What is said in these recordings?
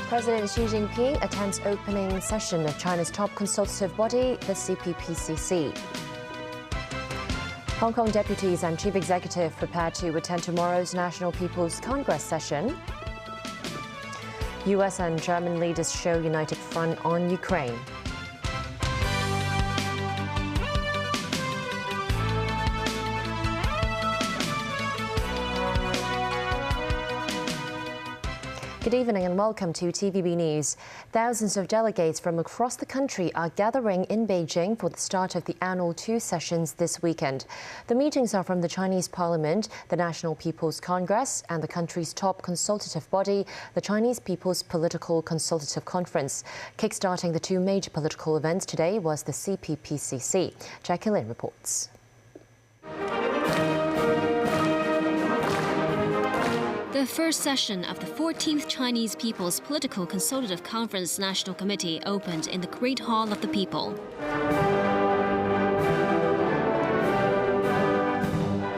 President Xi Jinping attends opening session of China's top consultative body, the CPPCC. Hong Kong deputies and chief executive prepare to attend tomorrow's National People's Congress session. US and German leaders show united front on Ukraine. Good evening and welcome to TVB News. Thousands of delegates from across the country are gathering in Beijing for the start of the annual two sessions this weekend. The meetings are from the Chinese Parliament, the National People's Congress, and the country's top consultative body, the Chinese People's Political Consultative Conference. Kickstarting the two major political events today was the CPPCC. Jackie Lin reports. The first session of the 14th Chinese People's Political Consultative Conference National Committee opened in the Great Hall of the People.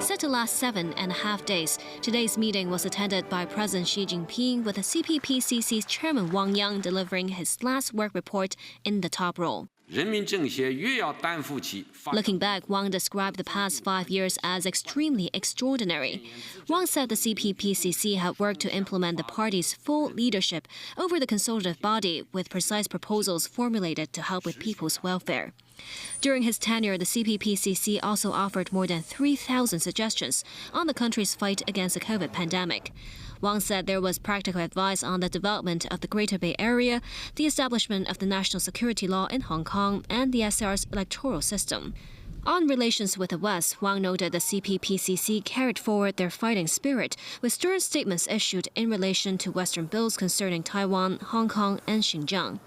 Set to last 7.5 days, today's meeting was attended by President Xi Jinping, with the CPPCC's Chairman Wang Yang delivering his last work report in the top role. Looking back, Wang described the past 5 years as extremely extraordinary. Wang said the CPPCC had worked to implement the party's full leadership over the consultative body, with precise proposals formulated to help with people's welfare. During his tenure, the CPPCC also offered more than 3,000 suggestions on the country's fight against the COVID pandemic. Wang said there was practical advice on the development of the Greater Bay Area, the establishment of the national security law in Hong Kong, and the SAR's electoral system. On relations with the West, Wang noted the CPPCC carried forward their fighting spirit, with stern statements issued in relation to Western bills concerning Taiwan, Hong Kong, and Xinjiang.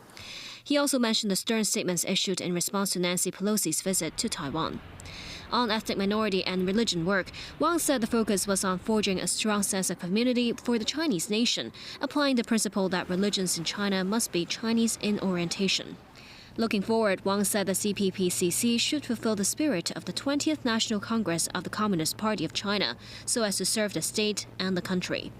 He also mentioned the stern statements issued in response to Nancy Pelosi's visit to Taiwan. On ethnic minority and religion work, Wang said the focus was on forging a strong sense of community for the Chinese nation, applying the principle that religions in China must be Chinese in orientation. Looking forward, Wang said the CPPCC should fulfill the spirit of the 20th National Congress of the Communist Party of China, so as to serve the state and the country.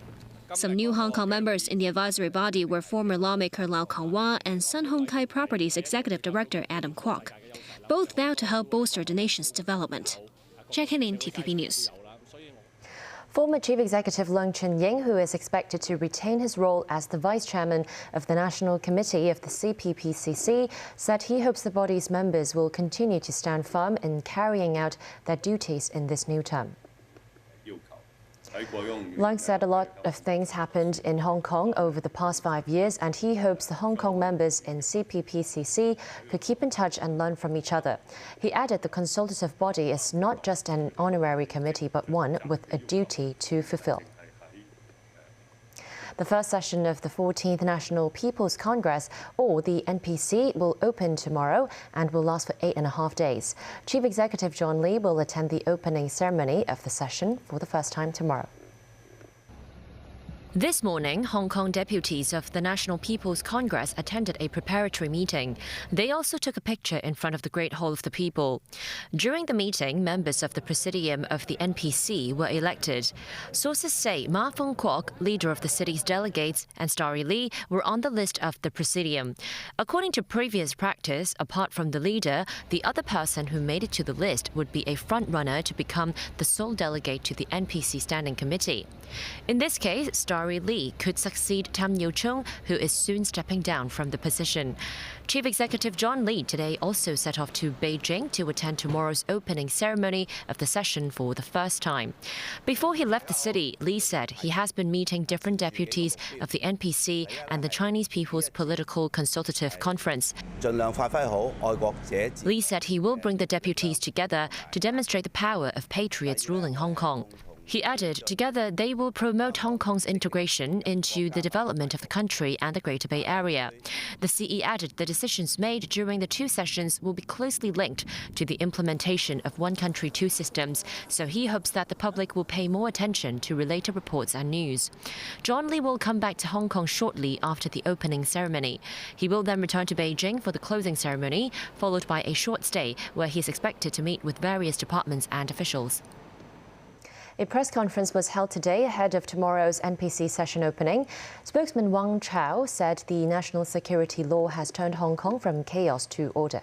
Some new Hong Kong members in the advisory body were former lawmaker Lau Kong-wah and Sun Hung Kai Properties Executive Director Adam Kwok. Both vowed to help bolster the nation's development. Jackie Lin, TVB News. Former Chief Executive Leung Chun-ying, who is expected to retain his role as the Vice Chairman of the National Committee of the CPPCC, said he hopes the body's members will continue to stand firm in carrying out their duties in this new term. Leung said a lot of things happened in Hong Kong over the past 5 years, and he hopes the Hong Kong members in CPPCC could keep in touch and learn from each other. He added the consultative body is not just an honorary committee, but one with a duty to fulfill. The first session of the 14th National People's Congress, or the NPC, will open tomorrow and will last for 8.5 days. Chief Executive John Lee will attend the opening ceremony of the session for the first time tomorrow. This morning, Hong Kong deputies of the National People's Congress attended a preparatory meeting. They also took a picture in front of the Great Hall of the People. During the meeting, members of the Presidium of the NPC were elected. Sources say Ma Fung Kwok, leader of the city's delegates, and Starry Lee were on the list of the Presidium. According to previous practice, apart from the leader, the other person who made it to the list would be a front-runner to become the sole delegate to the NPC Standing Committee. In this case, Starry Lee could succeed Tam Yiu Chung, who is soon stepping down from the position. Chief Executive John Lee today also set off to Beijing to attend tomorrow's opening ceremony of the session for the first time. Before he left the city, Lee said he has been meeting different deputies of the NPC and the Chinese People's Political Consultative Conference. Lee said he will bring the deputies together to demonstrate the power of patriots ruling Hong Kong. He added, together they will promote Hong Kong's integration into the development of the country and the Greater Bay Area. The CE added the decisions made during the two sessions will be closely linked to the implementation of one country, two systems, so he hopes that the public will pay more attention to related reports and news. John Lee will come back to Hong Kong shortly after the opening ceremony. He will then return to Beijing for the closing ceremony, followed by a short stay where he is expected to meet with various departments and officials. A press conference was held today ahead of tomorrow's NPC session opening. Spokesman Wang Chao said the national security law has turned Hong Kong from chaos to order.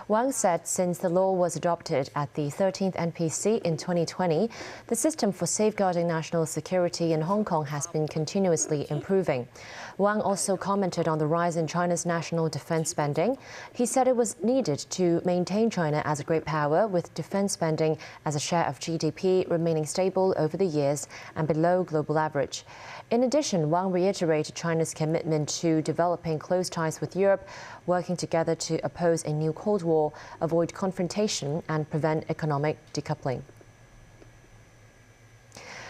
Wang said since the law was adopted at the 13th NPC in 2020, the system for safeguarding national security in Hong Kong has been continuously improving. Wang also commented on the rise in China's national defense spending. He said it was needed to maintain China as a great power, with defense spending as a share of GDP remaining stable over the years and below global average. In addition, Wang reiterated China's commitment to developing close ties with Europe, working together to oppose a new Cold War, avoid confrontation and prevent economic decoupling.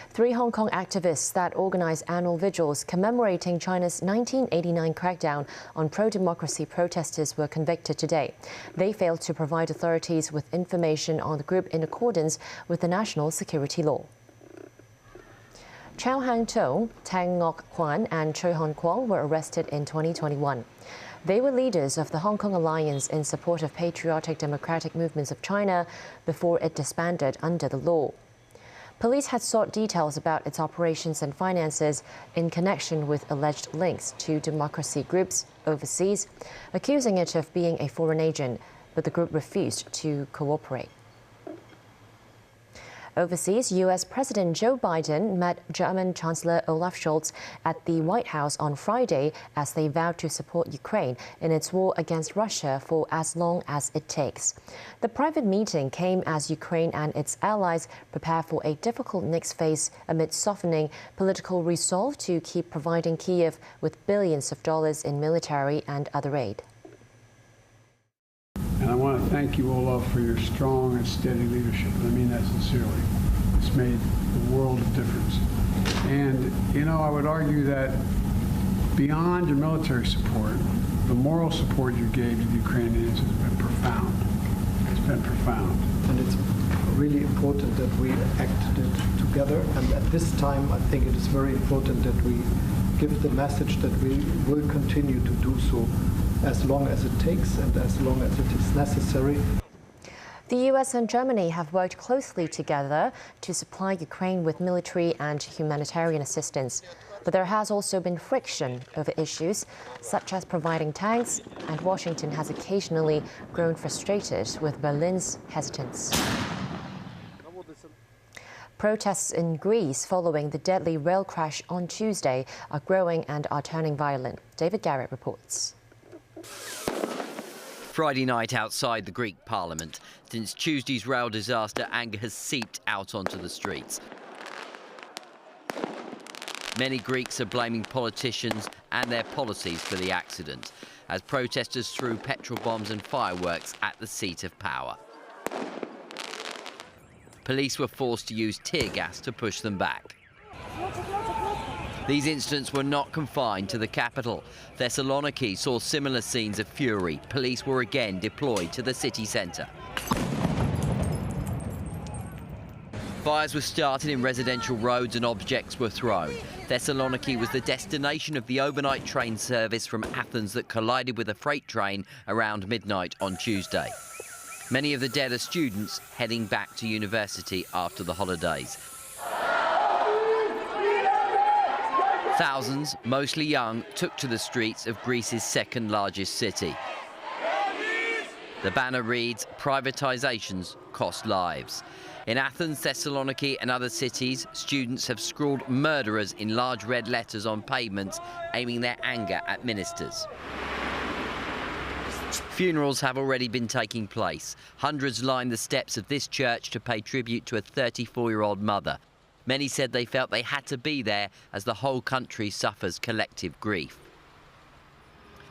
3 Hong Kong activists that organize annual vigils commemorating China's 1989 crackdown on pro-democracy protesters were convicted today. They failed to provide authorities with information on the group in accordance with the national security law. Chow Hang-tung, Tang Ngok Huan and Choi Hon-kwong were arrested in 2021. They were leaders of the Hong Kong Alliance in support of patriotic democratic movements of China before it disbanded under the law. Police had sought details about its operations and finances in connection with alleged links to democracy groups overseas, accusing it of being a foreign agent, but the group refused to cooperate. Overseas, U.S. President Joe Biden met German Chancellor Olaf Scholz at the White House on Friday as they vowed to support Ukraine in its war against Russia for as long as it takes. The private meeting came as Ukraine and its allies prepare for a difficult next phase amid softening political resolve to keep providing Kyiv with billions of dollars in military and other aid. And I want to thank you, Olaf, for your strong and steady leadership. I mean that sincerely. It's made a world of difference. And, I would argue that beyond your military support, the moral support you gave to the Ukrainians has been profound. It's been profound. And it's really important that we acted together. And at this time, I think it is very important that we give the message that we will continue to do so as long as it takes and as long as it is necessary. The U.S. and Germany have worked closely together to supply Ukraine with military and humanitarian assistance. But there has also been friction over issues such as providing tanks, and Washington has occasionally grown frustrated with Berlin's hesitance. Protests in Greece following the deadly rail crash on Tuesday are growing and are turning violent. David Garrett reports. Friday night outside the Greek Parliament. Since Tuesday's rail disaster, anger has seeped out onto the streets. Many Greeks are blaming politicians and their policies for the accident, as protesters threw petrol bombs and fireworks at the seat of power. Police were forced to use tear gas to push them back. These incidents were not confined to the capital. Thessaloniki saw similar scenes of fury. Police were again deployed to the city centre. Fires were started in residential roads and objects were thrown. Thessaloniki was the destination of the overnight train service from Athens that collided with a freight train around midnight on Tuesday. Many of the dead are students heading back to university after the holidays. Thousands, mostly young, took to the streets of Greece's second largest city. The banner reads, "Privatisations cost lives." In Athens, Thessaloniki and other cities, students have scrawled "murderers" in large red letters on pavements, aiming their anger at ministers. Funerals have already been taking place. Hundreds lined the steps of this church to pay tribute to a 34-year-old mother. Many said they felt they had to be there as the whole country suffers collective grief.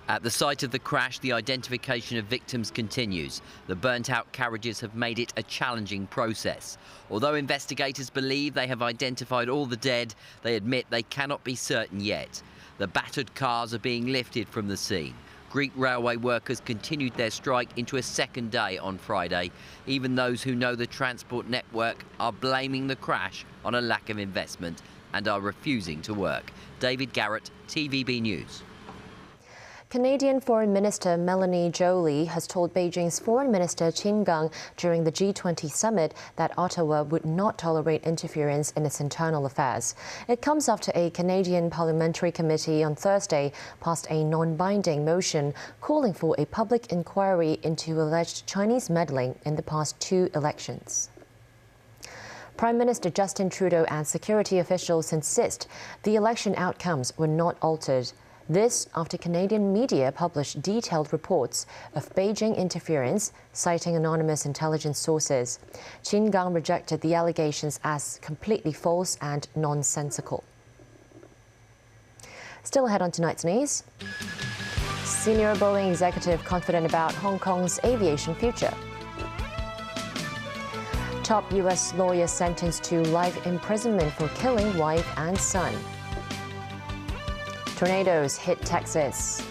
At the site of the crash, the identification of victims continues. The burnt-out carriages have made it a challenging process. Although investigators believe they have identified all the dead, they admit they cannot be certain yet. The battered cars are being lifted from the scene. Greek railway workers continued their strike into a second day on Friday. Even those who know the transport network are blaming the crash on a lack of investment and are refusing to work. David Garrett, TVB News. Canadian Foreign Minister Melanie Joly has told Beijing's Foreign Minister Qin Gang during the G20 summit that Ottawa would not tolerate interference in its internal affairs. It comes after a Canadian parliamentary committee on Thursday passed a non-binding motion calling for a public inquiry into alleged Chinese meddling in the past two elections. Prime Minister Justin Trudeau and security officials insist the election outcomes were not altered. This after Canadian media published detailed reports of Beijing interference, citing anonymous intelligence sources. Qin Gang rejected the allegations as completely false and nonsensical. Still ahead on tonight's news. Senior Boeing executive confident about Hong Kong's aviation future. Top U.S. lawyer sentenced to life imprisonment for killing wife and son. Tornadoes hit Texas.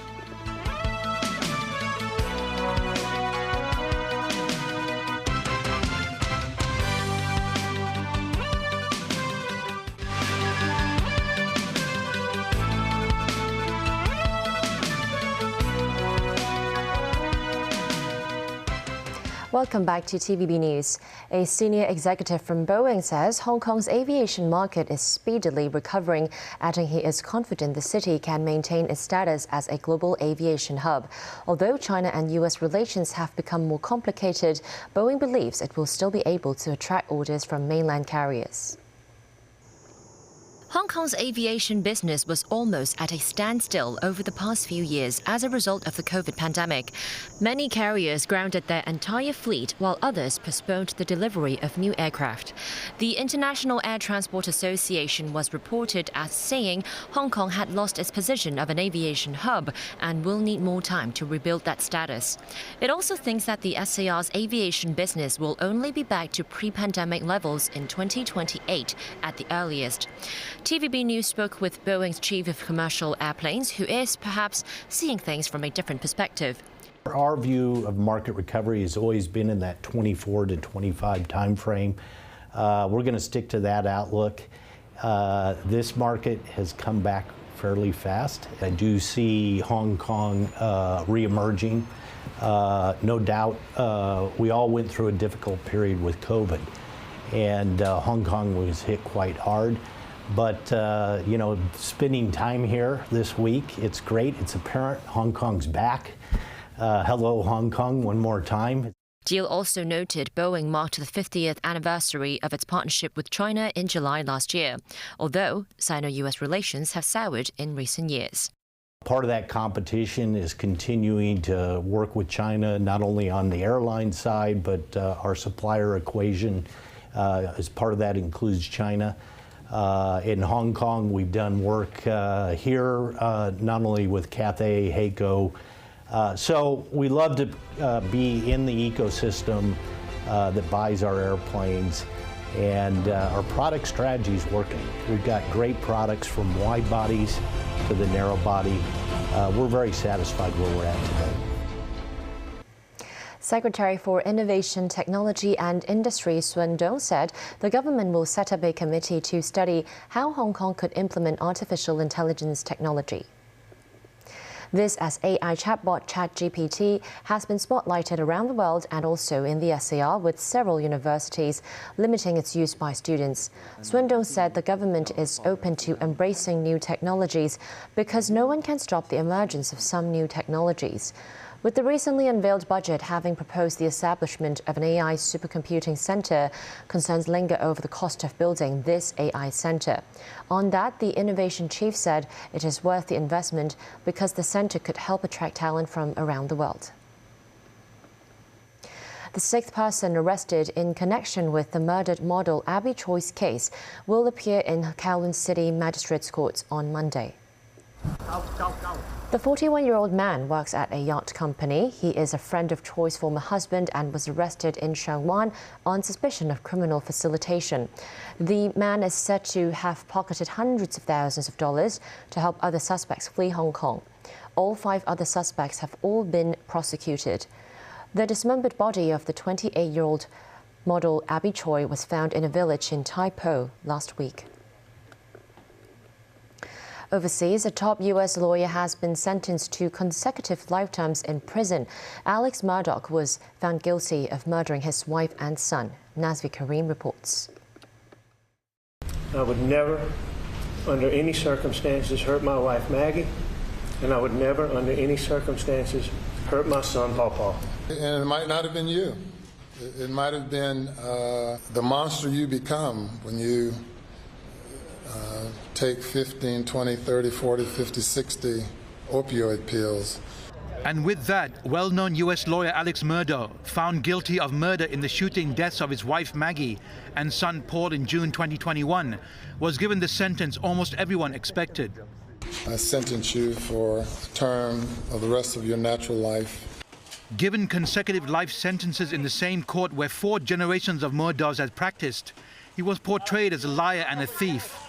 Welcome back to TVB News. A senior executive from Boeing says Hong Kong's aviation market is speedily recovering, adding he is confident the city can maintain its status as a global aviation hub. Although China and U.S. relations have become more complicated, Boeing believes it will still be able to attract orders from mainland carriers. Hong Kong's aviation business was almost at a standstill over the past few years as a result of the COVID pandemic. Many carriers grounded their entire fleet, while others postponed the delivery of new aircraft. The International Air Transport Association was reported as saying Hong Kong had lost its position of an aviation hub and will need more time to rebuild that status. It also thinks that the SAR's aviation business will only be back to pre-pandemic levels in 2028 at the earliest. TVB News spoke with Boeing's chief of commercial airplanes, who is perhaps seeing things from a different perspective. Our view of market recovery has always been in that 24 to 25 timeframe. We're going to stick to that outlook. This market has come back fairly fast. I do see Hong Kong re-emerging. No doubt, we all went through a difficult period with COVID, and Hong Kong was hit quite hard. But, spending time here this week, it's great. It's apparent Hong Kong's back. Hello, Hong Kong, one more time. Deal also noted Boeing marked the 50th anniversary of its partnership with China in July last year, although Sino-US relations have soured in recent years. Part of that competition is continuing to work with China, not only on the airline side, but our supplier equation as part of that includes China. In Hong Kong, we've done work here, not only with Cathay, HAECO. So we love to be in the ecosystem that buys our airplanes, and our product strategy is working. We've got great products from wide bodies to the narrow body. We're very satisfied where we're at today. Secretary for Innovation, Technology and Industry Sun Dong said the government will set up a committee to study how Hong Kong could implement artificial intelligence technology. This as AI chatbot ChatGPT has been spotlighted around the world and also in the SAR, with several universities limiting its use by students. Sun Dong said the government is open to embracing new technologies because no one can stop the emergence of some new technologies. With the recently unveiled budget having proposed the establishment of an AI supercomputing center, concerns linger over the cost of building this AI center. On that, the innovation chief said it is worth the investment because the center could help attract talent from around the world. The sixth person arrested in connection with the murdered model Abby Choi's case will appear in Kowloon City Magistrates Court on Monday. The 41-year-old man works at a yacht company. He is a friend of Choi's former husband and was arrested in Shangwan on suspicion of criminal facilitation. The man is said to have pocketed hundreds of thousands of dollars to help other suspects flee Hong Kong. All 5 other suspects have all been prosecuted. The dismembered body of the 28-year-old model Abby Choi was found in a village in Tai Po last week. Overseas, a top U.S. lawyer has been sentenced to consecutive lifetimes in prison. Alex Murdock was found guilty of murdering his wife and son. Nazvi Karim reports. I would never, under any circumstances, hurt my wife Maggie, and I would never, under any circumstances, hurt my son Paw. And it might not have been you. It might have been the monster you become when you take 15, 20, 30, 40, 50, 60 opioid pills. And with that, well-known U.S. lawyer Alex Murdock, found guilty of murder in the shooting deaths of his wife Maggie and son Paul in June 2021, was given the sentence almost everyone expected. I sentence you for a term of the rest of your natural life. Given consecutive life sentences in the same court where 4 generations of Murdocks had practiced, he was portrayed as a liar and a thief.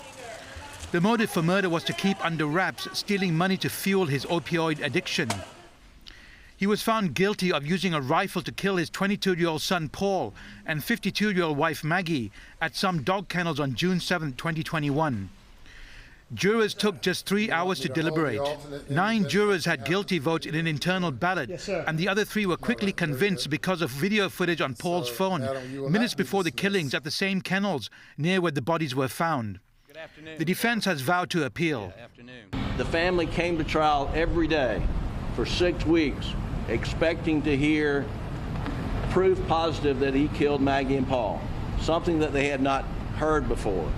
The motive for murder was to keep under wraps, stealing money to fuel his opioid addiction. He was found guilty of using a rifle to kill his 22-year-old son Paul and 52-year-old wife Maggie at some dog kennels on June 7, 2021. Jurors took just 3 hours to deliberate. 9 jurors had guilty votes in an internal ballot, and the other 3 were quickly convinced because of video footage on Paul's phone minutes before the killings at the same kennels near where the bodies were found. The defense has vowed to appeal. The family came to trial every day for 6 weeks, expecting to hear proof positive that he killed Maggie and Paul, something that they had not heard before.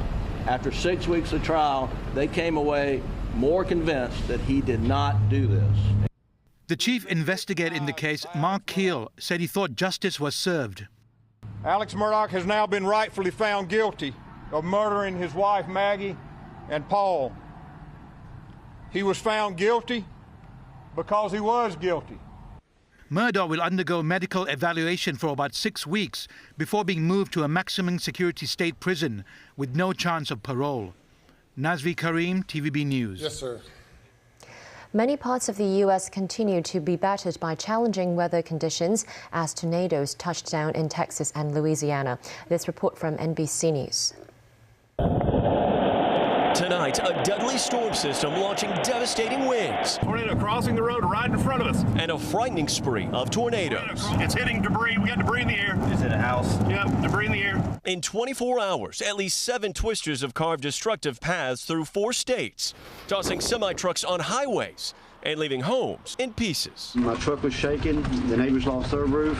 After 6 weeks of trial, they came away more convinced that he did not do this. The chief investigator in the case, Mark Keel, said he thought justice was served. Alex Murdock has now been rightfully found guilty of murdering his wife Maggie and Paul. He was found guilty because he was guilty. Murdock will undergo medical evaluation for about 6 weeks before being moved to a maximum security state prison with no chance of parole. Nazvi Karim, TVB News. Yes, sir. Many parts of the U.S. continue to be battered by challenging weather conditions as tornadoes touched down in Texas and Louisiana. This report from NBC News. Tonight, a deadly storm system launching devastating winds. Tornado crossing the road right in front of us. And a frightening spree of tornadoes. It's hitting debris. We got debris in the air. Is it a house? Yep, debris in the air. In 24 hours, at least 7 twisters have carved destructive paths through 4 states, tossing semi-trucks on highways and leaving homes in pieces. My truck was shaking. The neighbors lost their roof.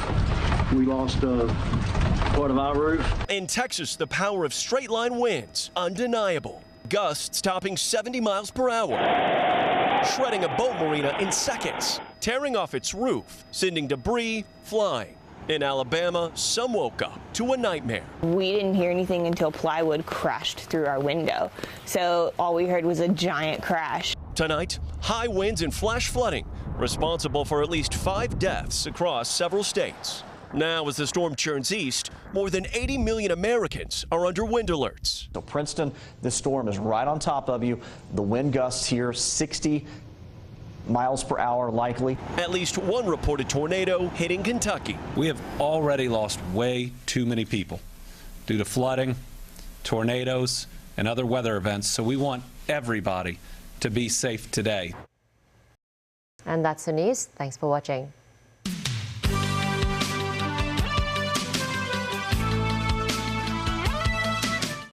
We lost part of our roof. In Texas, the power of straight-line winds, undeniable. Gusts topping 70 miles per hour, shredding a boat marina in seconds, tearing off its roof, sending debris flying. In Alabama, some woke up to a nightmare. We didn't hear anything until plywood crashed through our window, so all we heard was a giant crash. Tonight, high winds and flash flooding, responsible for at least 5 deaths across several states. Now, as the storm churns east, more than 80 million Americans are under wind alerts. So Princeton, this storm is right on top of you. The wind gusts here, 60 miles per hour likely. At least 1 reported tornado hitting Kentucky. We have already lost way too many people due to flooding, tornadoes, and other weather events. So we want everybody to be safe today. And that's the news. Thanks for watching.